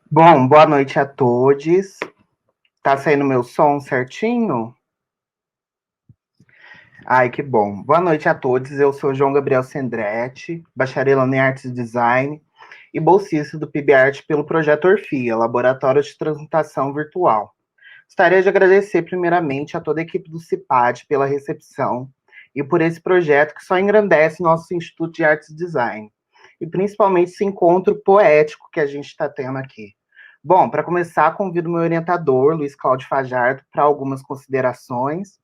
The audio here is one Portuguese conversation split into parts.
Bom, boa noite a todos. Tá saindo meu som certinho? Ai, que bom. Boa noite a todos. Eu sou João Gabriel Sendretti, bacharelando em Artes e Design e bolsista do PIBART pelo projeto Orfia, Laboratório de Transmutação Virtual. Gostaria de agradecer primeiramente a toda a equipe do CIPAD pela recepção e por esse projeto que só engrandece nosso Instituto de Artes e Design, e principalmente esse encontro poético que a gente está tendo aqui. Bom, para começar, convido meu orientador, Luiz Cláudio Fajardo, para algumas considerações.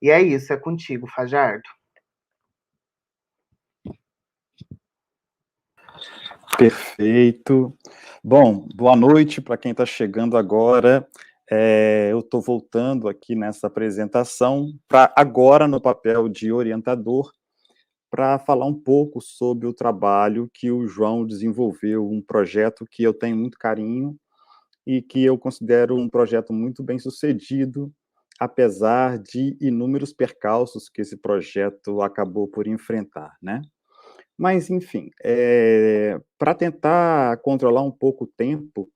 E é isso, é contigo, Fajardo. Perfeito. Bom, boa noite para quem está chegando agora. Eu estou voltando aqui nessa apresentação, para agora no papel de orientador, para falar um pouco sobre o trabalho que o João desenvolveu, um projeto que eu tenho muito carinho e que eu considero um projeto muito bem sucedido, apesar de inúmeros percalços que esse projeto acabou por enfrentar, né? Mas, enfim, para tentar controlar um pouco o tempo,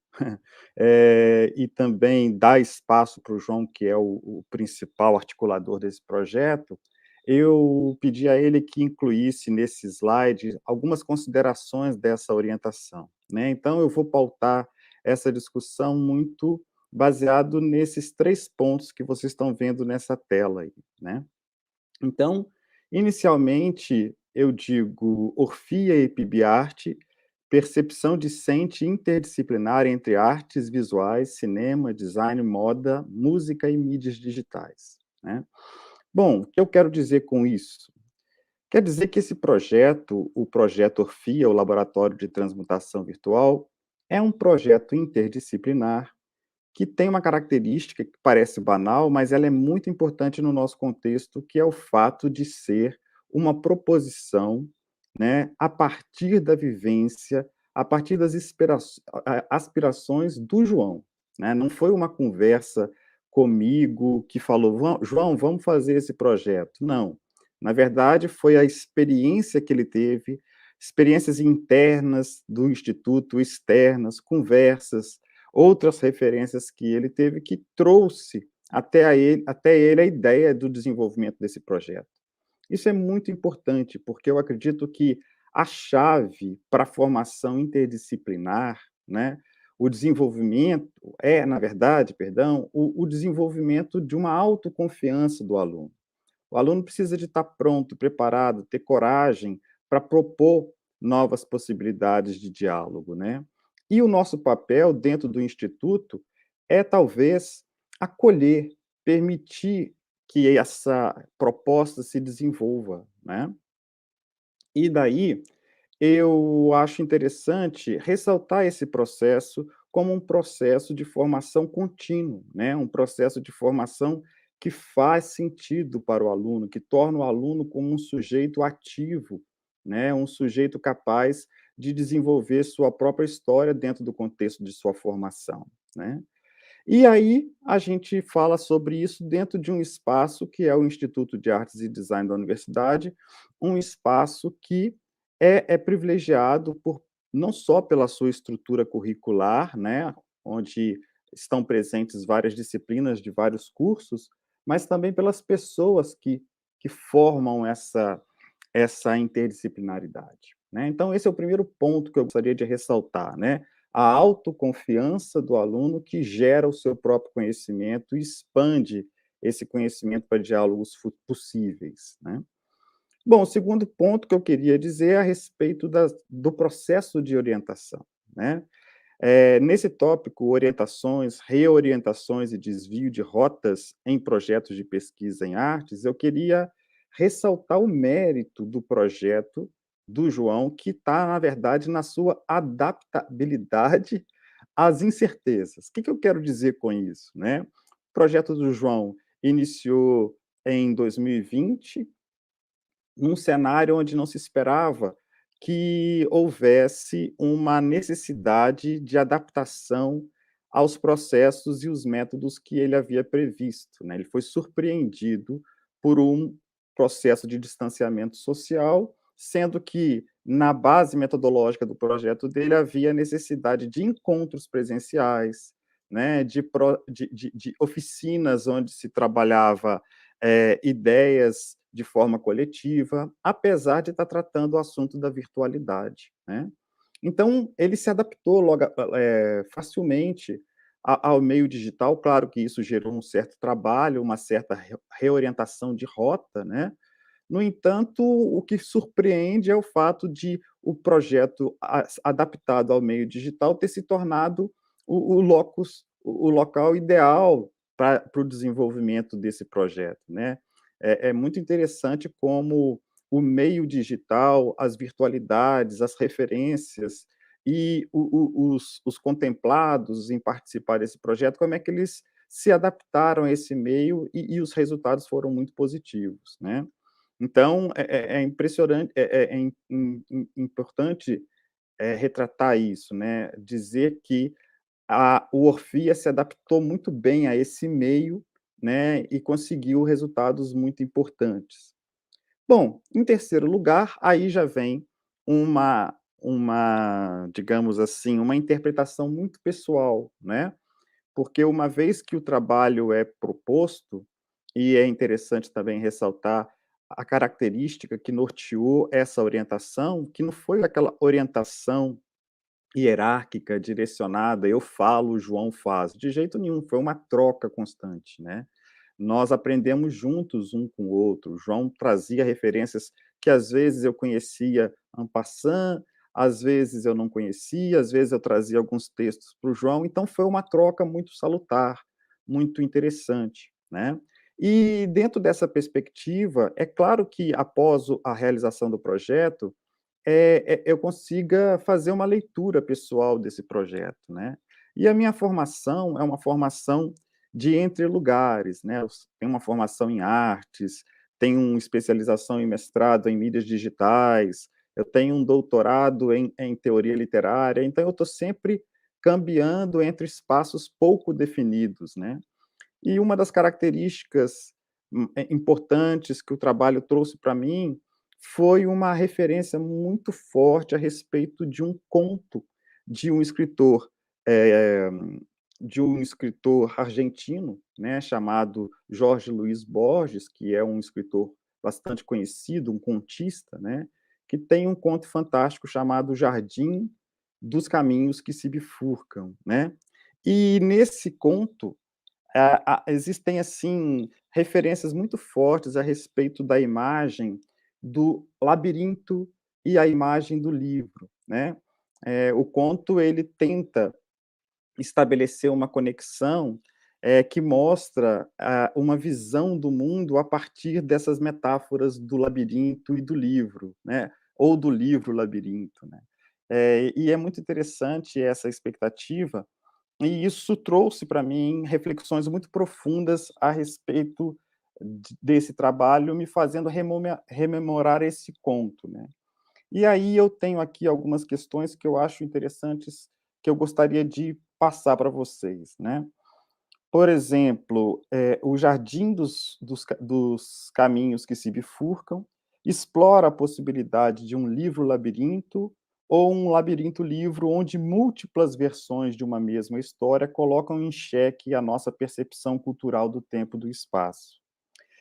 e também dar espaço para o João, que é o principal articulador desse projeto, eu pedi a ele que incluísse nesse slide algumas considerações dessa orientação, né? Então, eu vou pautar essa discussão muito baseado nesses 3 pontos que vocês estão vendo nessa tela aí, né? Então, inicialmente, eu digo Orfia e PIBART, percepção discente interdisciplinar entre artes visuais, cinema, design, moda, música e mídias digitais, né? Bom, o que eu quero dizer com isso? Quer dizer que esse projeto, o projeto Orfia, o Laboratório de Transmutação Virtual, é um projeto interdisciplinar que tem uma característica que parece banal, mas ela é muito importante no nosso contexto, que é o fato de ser uma proposição, né, a partir da vivência, a partir das aspirações do João, né? Não foi uma conversa comigo que falou, João, vamos fazer esse projeto. Não. Na verdade, foi a experiência que ele teve, experiências internas do Instituto, externas, conversas, outras referências que ele teve que trouxe até ele a ideia do desenvolvimento desse projeto. Isso é muito importante, porque eu acredito que a chave para a formação interdisciplinar, né, o desenvolvimento na verdade, perdão, o desenvolvimento de uma autoconfiança do aluno. O aluno precisa de estar pronto, preparado, ter coragem para propor novas possibilidades de diálogo, né? E o nosso papel dentro do Instituto é, talvez, acolher, permitir que essa proposta se desenvolva, né? E daí, eu acho interessante ressaltar esse processo como um processo de formação contínuo, né? Um processo de formação que faz sentido para o aluno, que torna o aluno como um sujeito ativo, né? Um sujeito capaz de desenvolver sua própria história dentro do contexto de sua formação, né? E aí a gente fala sobre isso dentro de um espaço que é o Instituto de Artes e Design da Universidade, um espaço que é privilegiado por não só pela sua estrutura curricular, né, onde estão presentes várias disciplinas de vários cursos, mas também pelas pessoas que formam essa interdisciplinaridade, né. Então esse é o primeiro ponto que eu gostaria de ressaltar, né, a autoconfiança do aluno que gera o seu próprio conhecimento e expande esse conhecimento para diálogos possíveis, né. Bom, o segundo ponto que eu queria dizer é a respeito do processo de orientação, né? Nesse tópico, orientações, reorientações e desvio de rotas em projetos de pesquisa em artes, eu queria ressaltar o mérito do projeto do João, que está, na verdade, na sua adaptabilidade às incertezas. O que eu quero dizer com isso, né? O projeto do João iniciou em 2020, num cenário onde não se esperava que houvesse uma necessidade de adaptação aos processos e os métodos que ele havia previsto, né? Ele foi surpreendido por um processo de distanciamento social, sendo que, na base metodológica do projeto dele, havia necessidade de encontros presenciais, né? De oficinas onde se trabalhava ideias de forma coletiva, apesar de estar tratando o assunto da virtualidade, né? Então, ele se adaptou logo, facilmente ao meio digital. Claro que isso gerou um certo trabalho, uma certa reorientação de rota, né? No entanto, o que surpreende é o fato de o projeto adaptado ao meio digital ter se tornado o local ideal para o desenvolvimento desse projeto, né? É muito interessante como o meio digital, as virtualidades, as referências e os contemplados em participar desse projeto, como é que eles se adaptaram a esse meio e os resultados foram muito positivos, né? Então, é impressionante, importante retratar isso, né? Dizer que o Orfia se adaptou muito bem a esse meio, né? E conseguiu resultados muito importantes. Bom, em terceiro lugar, aí já vem digamos assim, uma interpretação muito pessoal, né? Porque uma vez que o trabalho é proposto, e é interessante também ressaltar a característica que norteou essa orientação, que não foi aquela orientação hierárquica, direcionada, eu falo, o João faz, de jeito nenhum, foi uma troca constante, né? Nós aprendemos juntos um com o outro. O João trazia referências que às vezes eu conhecia en passant, às vezes eu não conhecia, às vezes eu trazia alguns textos para o João, então foi uma troca muito salutar, muito interessante, né? E dentro dessa perspectiva, é claro que após a realização do projeto, eu consiga fazer uma leitura pessoal desse projeto, né? E a minha formação é uma formação de entre lugares, né? Eu tenho uma formação em artes, tenho uma especialização em mestrado em mídias digitais, eu tenho um doutorado em teoria literária, então eu estou sempre cambiando entre espaços pouco definidos, né? E uma das características importantes que o trabalho trouxe para mim foi uma referência muito forte a respeito de um conto de um escritor, eh, argentino, né, chamado Jorge Luiz Borges, que é um escritor bastante conhecido, um contista, né, que tem um conto fantástico chamado Jardim dos Caminhos que se Bifurcam, né? E nesse conto existem, assim, referências muito fortes a respeito da imagem do labirinto e a imagem do livro, né. O conto ele tenta estabelecer uma conexão, que mostra uma visão do mundo a partir dessas metáforas do labirinto e do livro, né, ou do livro labirinto, né. E é muito interessante essa expectativa, e isso trouxe para mim reflexões muito profundas a respeito desse trabalho, me fazendo rememorar esse conto, né. E aí eu tenho aqui algumas questões que eu acho interessantes, que eu gostaria de passar para vocês, né. Por exemplo, o Jardim dos Caminhos que se Bifurcam explora a possibilidade de um livro-labirinto ou um labirinto-livro onde múltiplas versões de uma mesma história colocam em xeque a nossa percepção cultural do tempo e do espaço.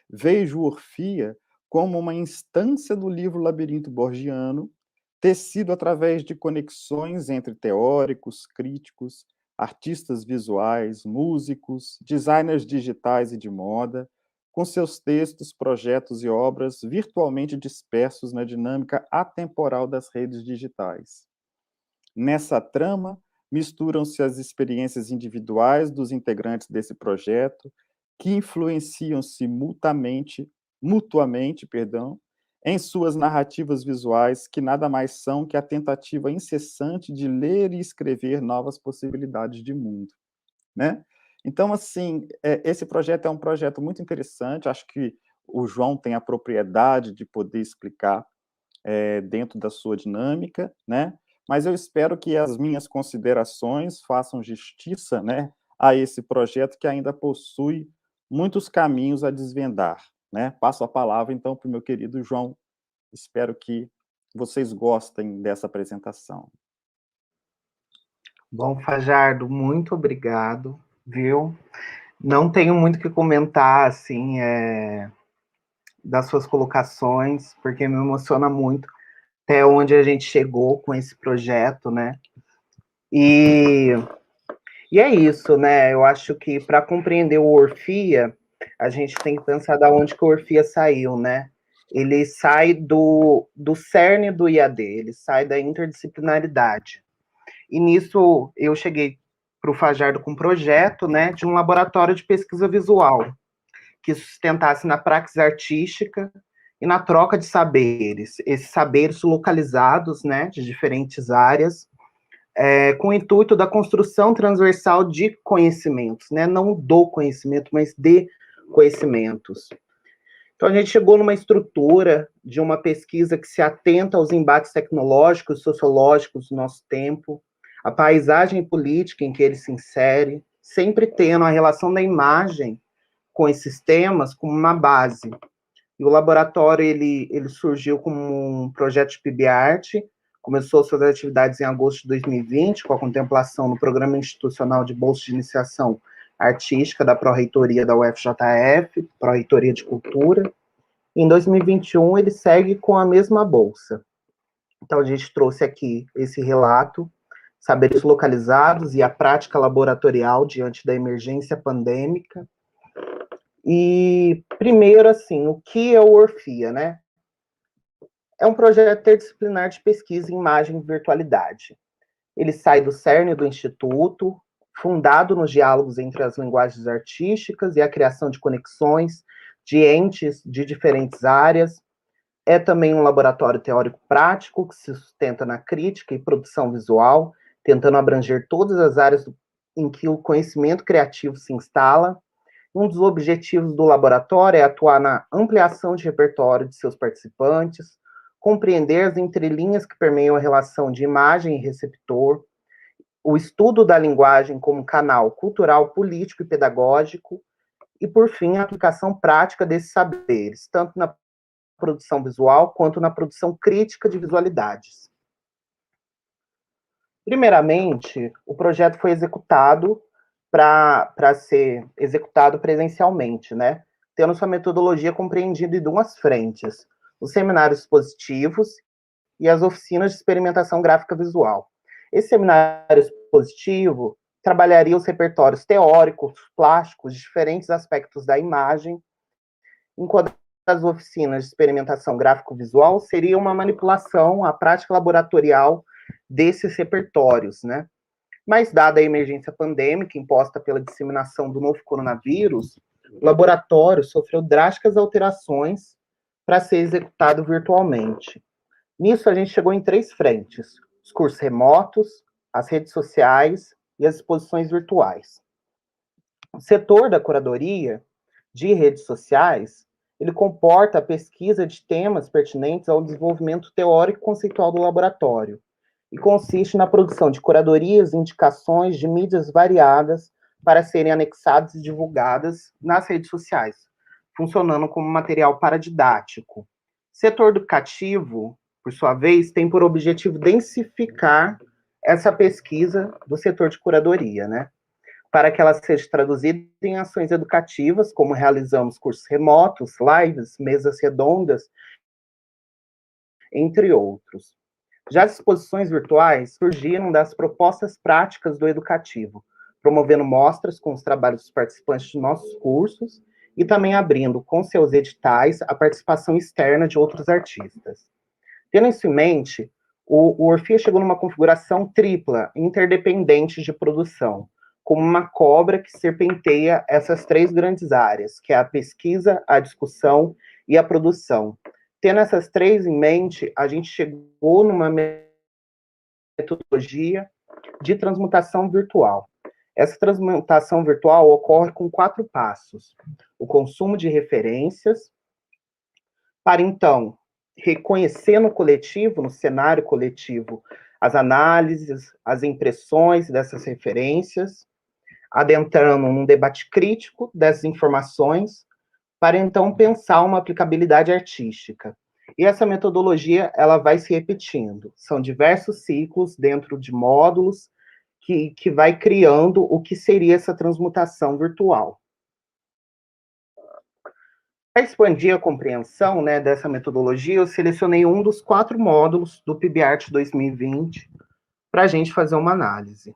Vejo Orfia como uma instância do livro Labirinto Borgiano, tecido através de conexões entre teóricos, críticos, artistas visuais, músicos, designers digitais e de moda, com seus textos, projetos e obras virtualmente dispersos na dinâmica atemporal das redes digitais. Nessa trama, misturam-se as experiências individuais dos integrantes desse projeto, que influenciam-se mutuamente, em suas narrativas visuais, que nada mais são que a tentativa incessante de ler e escrever novas possibilidades de mundo, né? Então, assim, esse projeto é um projeto muito interessante, acho que o João tem a propriedade de poder explicar dentro da sua dinâmica, né? Mas eu espero que as minhas considerações façam justiça, né, a esse projeto que ainda possui muitos caminhos a desvendar, né? Passo a palavra, então, para o meu querido João. Espero que vocês gostem dessa apresentação. Bom, Fajardo, muito obrigado, viu? Não tenho muito o que comentar, assim, das suas colocações, porque me emociona muito até onde a gente chegou com esse projeto, né? E, e é isso, né? Eu acho que para compreender o Orfia, a gente tem que pensar da onde que o Orfia saiu, né? Ele sai do cerne do IAD, ele sai da interdisciplinaridade. E nisso eu cheguei para o Fajardo com um projeto, né, de um laboratório de pesquisa visual que sustentasse na praxis artística e na troca de saberes, esses saberes localizados, né, de diferentes áreas, com o intuito da construção transversal de conhecimentos, né, não do conhecimento, mas de conhecimentos. Então, a gente chegou numa estrutura de uma pesquisa que se atenta aos embates tecnológicos, sociológicos do nosso tempo, a paisagem política em que ele se insere, sempre tendo a relação da imagem com esses temas como uma base. E o laboratório, ele surgiu como um projeto de PIBART, começou suas atividades em agosto de 2020, com a contemplação no Programa Institucional de Bolsa de Iniciação Artística da Pró-Reitoria da UFJF, Pró-Reitoria de Cultura. Em 2021, ele segue com a mesma bolsa. Então, a gente trouxe aqui esse relato, saberes localizados e a prática laboratorial diante da emergência pandêmica. E, primeiro, assim, o que é o Orfia, né? É um projeto interdisciplinar de pesquisa em imagem e virtualidade. Ele sai do cerne do Instituto, fundado nos diálogos entre as linguagens artísticas e a criação de conexões de entes de diferentes áreas. É também um laboratório teórico-prático que se sustenta na crítica e produção visual, tentando abranger todas as áreas em que o conhecimento criativo se instala. Um dos objetivos do laboratório é atuar na ampliação de repertório de seus participantes, compreender as entrelinhas que permeiam a relação de imagem e receptor, o estudo da linguagem como canal cultural, político e pedagógico, e, por fim, a aplicação prática desses saberes, tanto na produção visual quanto na produção crítica de visualidades. Primeiramente, o projeto foi executado para ser executado presencialmente, né? Tendo sua metodologia compreendida em duas frentes: os seminários expositivos e as oficinas de experimentação gráfica visual. Esse seminário expositivo trabalharia os repertórios teóricos, plásticos, de diferentes aspectos da imagem, enquanto as oficinas de experimentação gráfico-visual seria uma manipulação, a prática laboratorial desses repertórios, né? Mas, dada a emergência pandêmica imposta pela disseminação do novo coronavírus, o laboratório sofreu drásticas alterações para ser executado virtualmente. Nisso, a gente chegou em três frentes: os cursos remotos, as redes sociais e as exposições virtuais. O setor da curadoria de redes sociais, ele comporta a pesquisa de temas pertinentes ao desenvolvimento teórico e conceitual do laboratório, e consiste na produção de curadorias e indicações de mídias variadas para serem anexadas e divulgadas nas redes sociais, funcionando como material paradidático. Setor educativo, por sua vez, tem por objetivo densificar essa pesquisa do setor de curadoria, né? Para que ela seja traduzida em ações educativas, como realizamos cursos remotos, lives, mesas redondas, entre outros. Já as exposições virtuais surgiram das propostas práticas do educativo, promovendo mostras com os trabalhos dos participantes de nossos cursos e também abrindo, com seus editais, a participação externa de outros artistas. Tendo isso em mente, O Orfia chegou numa configuração tripla, interdependente de produção, como uma cobra que serpenteia essas três grandes áreas, que é a pesquisa, a discussão e a produção. Tendo essas três em mente, a gente chegou numa metodologia de transmutação virtual. Essa transmutação virtual ocorre com 4 passos. O consumo de referências, para então reconhecer no coletivo, no cenário coletivo, as análises, as impressões dessas referências, adentrando num debate crítico dessas informações, para então pensar uma aplicabilidade artística. E essa metodologia, ela vai se repetindo. São diversos ciclos dentro de módulos que vai criando o que seria essa transmutação virtual. Para expandir a compreensão, né, dessa metodologia, eu selecionei um dos 4 módulos do PIBART 2020 para a gente fazer uma análise.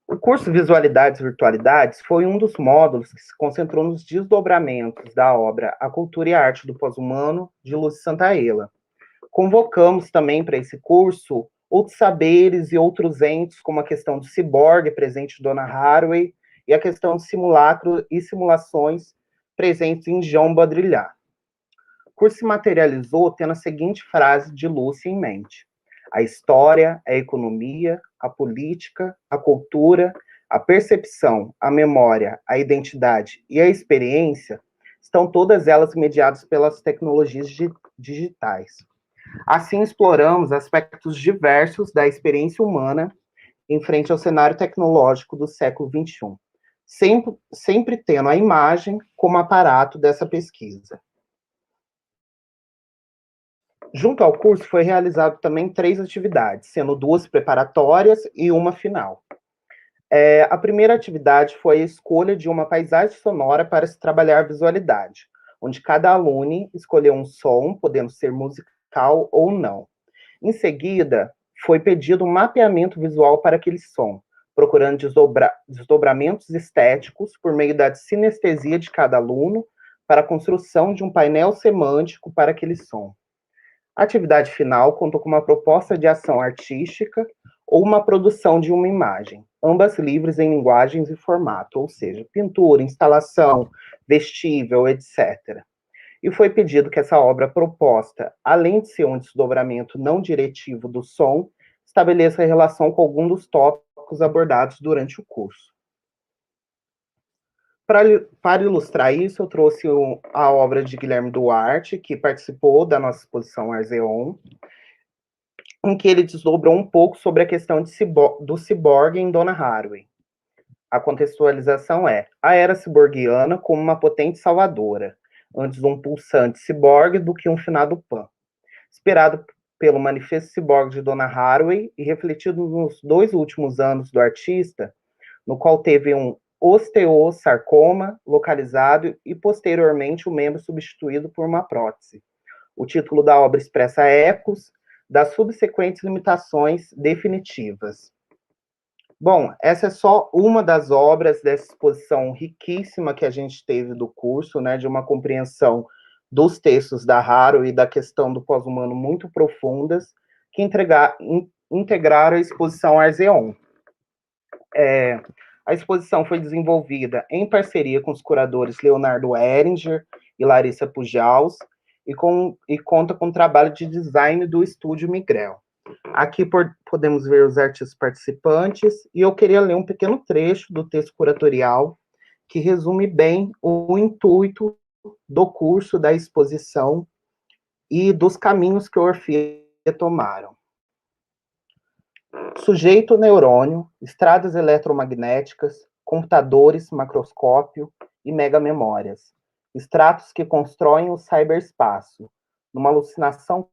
O curso Visualidades e Virtualidades foi um dos módulos que se concentrou nos desdobramentos da obra A Cultura e a Arte do Pós-Humano, de Lúcia Santaella. Convocamos também para esse curso outros saberes e outros entes, como a questão do ciborgue, presente em Donna Haraway, e a questão de simulacro e simulações, presentes em Jean Baudrillard. O curso se materializou tendo a seguinte frase de Lúcia em mente: a história, a economia, a política, a cultura, a percepção, a memória, a identidade e a experiência estão todas elas mediadas pelas tecnologias digitais. Assim, exploramos aspectos diversos da experiência humana em frente ao cenário tecnológico do século XXI, sempre tendo a imagem como aparato dessa pesquisa. Junto ao curso, foi realizado também 3 atividades, sendo 2 preparatórias e uma final. A primeira atividade foi a escolha de uma paisagem sonora para se trabalhar a visualidade, onde cada aluno escolheu um som, podendo ser musical ou não. Em seguida, foi pedido um mapeamento visual para aquele som, procurando desdobramentos estéticos por meio da sinestesia de cada aluno para a construção de um painel semântico para aquele som. A atividade final contou com uma proposta de ação artística ou uma produção de uma imagem, ambas livres em linguagens e formato, ou seja, pintura, instalação, vestível, etc. E foi pedido que essa obra proposta, além de ser um desdobramento não diretivo do som, estabeleça relação com algum dos tópicos abordados durante o curso. Para ilustrar isso, eu trouxe a obra de Guilherme Duarte, que participou da nossa exposição Arzeon, em que ele desdobrou um pouco sobre a questão do ciborgue em Donna Haraway. A contextualização é: a era ciborguiana como uma potente salvadora, antes um pulsante ciborgue do que um finado Pan. Inspirado pelo Manifesto Ciborgue de Donna Haraway e refletido nos 2 últimos anos do artista, no qual teve um osteosarcoma localizado e, posteriormente, o membro substituído por uma prótese. O título da obra expressa ecos das subsequentes limitações definitivas. Bom, essa é só uma das obras dessa exposição riquíssima que a gente teve do curso, né, de uma compreensão dos textos da Haraway e da questão do pós-humano muito profundas, que integraram a exposição Arzeon. A exposição foi desenvolvida em parceria com os curadores Leonardo Ehringer e Larissa Pujaus, e conta com o trabalho de design do Estúdio Migrel. Aqui podemos ver os artistas participantes, e eu queria ler um pequeno trecho do texto curatorial, que resume bem o intuito do curso, da exposição e dos caminhos que o Orfia tomaram. Sujeito neurônio, estradas eletromagnéticas, computadores, macroscópio e megamemórias, estratos que constroem o cyberespaço, numa alucinação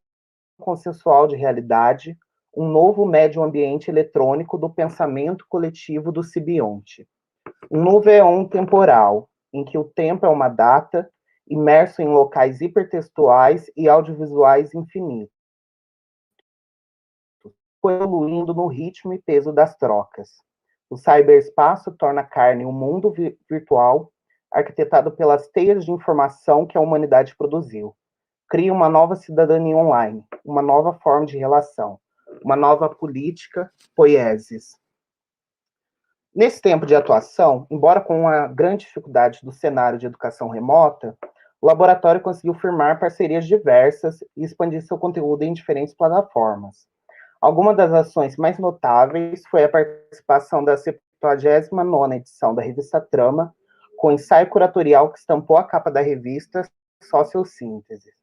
consensual de realidade, um novo médio ambiente eletrônico do pensamento coletivo do Sibionte. Um novo éon temporal, em que o tempo é uma data, imerso em locais hipertextuais e audiovisuais infinitos, evoluindo no ritmo e peso das trocas. O cyberespaço torna carne um mundo virtual, arquitetado pelas teias de informação que a humanidade produziu. cria uma nova cidadania online, uma nova forma de relação, uma nova política poiesis. Nesse tempo de atuação, embora com a grande dificuldade do cenário de educação remota, o laboratório conseguiu firmar parcerias diversas e expandir seu conteúdo em diferentes plataformas. Alguma das ações mais notáveis foi a participação da 79ª edição da revista Trama, com ensaio curatorial que estampou a capa da revista Sociossíntese.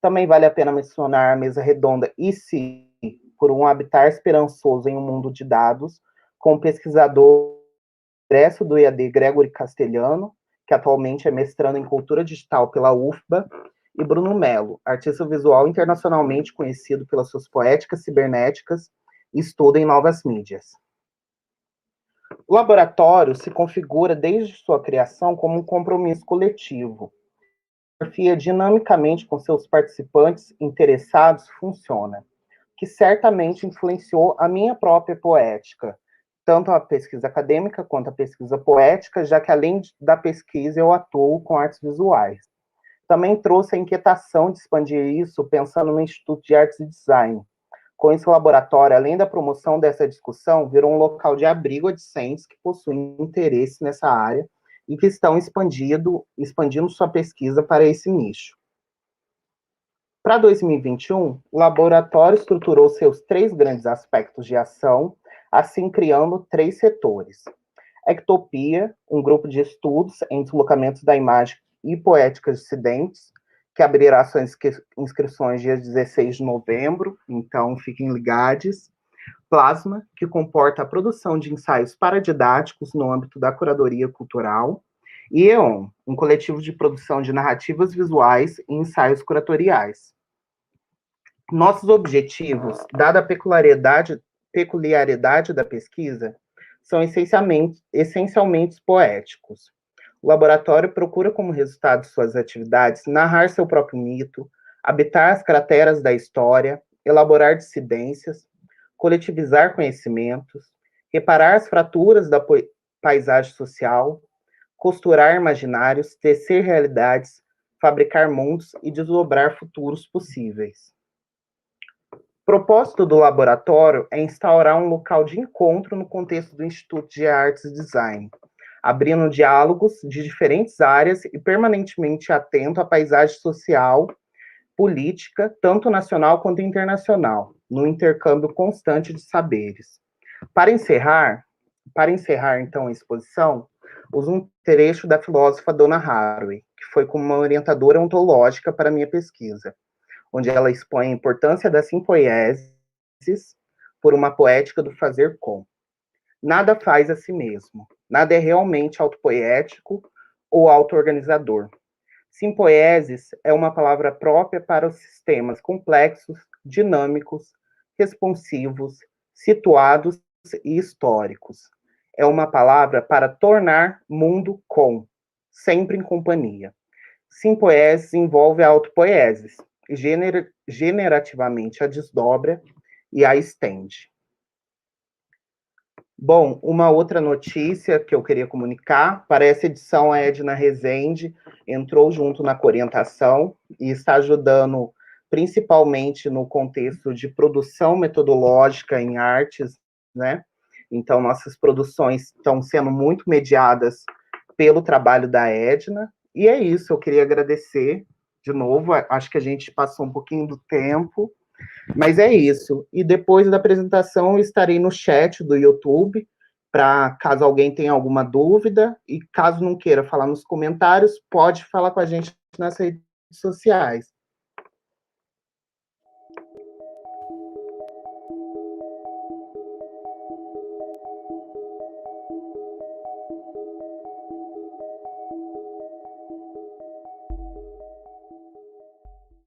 Também vale a pena mencionar a mesa redonda E se, por um habitar esperançoso em um mundo de dados, com o pesquisador egresso do IAD Gregory Castelhano, que atualmente é mestrando em cultura digital pela UFBA, e Bruno Mello, artista visual internacionalmente conhecido pelas suas poéticas cibernéticas e estudo em novas mídias. O laboratório se configura desde sua criação como um compromisso coletivo. A fotografia dinamicamente com seus participantes interessados funciona, que certamente influenciou a minha própria poética, tanto a pesquisa acadêmica quanto a pesquisa poética, já que além da pesquisa eu atuo com artes visuais. Também trouxe a inquietação de expandir isso pensando no Instituto de Artes e Design. Com esse laboratório, além da promoção dessa discussão, virou um local de abrigo a discentes que possuem interesse nessa área e que estão expandindo sua pesquisa para esse nicho. Para 2021, o laboratório estruturou seus 3 grandes aspectos de ação, assim criando 3 setores. Ectopia, um grupo de estudos em deslocamentos da imagem e poéticas dissidentes, que abrirá suas inscrições dia 16 de novembro, então fiquem ligados. Plasma, que comporta a produção de ensaios paradidáticos no âmbito da curadoria cultural. E EON, um coletivo de produção de narrativas visuais e ensaios curatoriais. Nossos objetivos, dada a peculiaridade da pesquisa, são essencialmente poéticos. O laboratório procura, como resultado de suas atividades, narrar seu próprio mito, habitar as crateras da história, elaborar dissidências, coletivizar conhecimentos, reparar as fraturas da paisagem social, costurar imaginários, tecer realidades, fabricar mundos e desdobrar futuros possíveis. O propósito do laboratório é instaurar um local de encontro no contexto do Instituto de Artes e Design, abrindo diálogos de diferentes áreas e permanentemente atento à paisagem social, política, tanto nacional quanto internacional, no intercâmbio constante de saberes. Para encerrar, então, a exposição, uso um trecho da filósofa Donna Haraway, que foi como uma orientadora ontológica para a minha pesquisa, onde ela expõe a importância da simpoiesis por uma poética do fazer com. Nada faz a si mesmo, nada é realmente autopoético ou autoorganizador. Simpoiesis é uma palavra própria para os sistemas complexos, dinâmicos, responsivos, situados e históricos. É uma palavra para tornar mundo com, sempre em companhia. Simpoiesis envolve a autopoiesis, generativamente a desdobra e a estende. Bom, uma outra notícia que eu queria comunicar, para essa edição a Edna Rezende entrou junto na orientação e está ajudando principalmente no contexto de produção metodológica em artes, né? Então, nossas produções estão sendo muito mediadas pelo trabalho da Edna, e é isso, eu queria agradecer de novo, acho que a gente passou um pouquinho do tempo, mas é isso. E depois da apresentação, eu estarei no chat do YouTube, para caso alguém tenha alguma dúvida, e caso não queira falar nos comentários, pode falar com a gente nas redes sociais.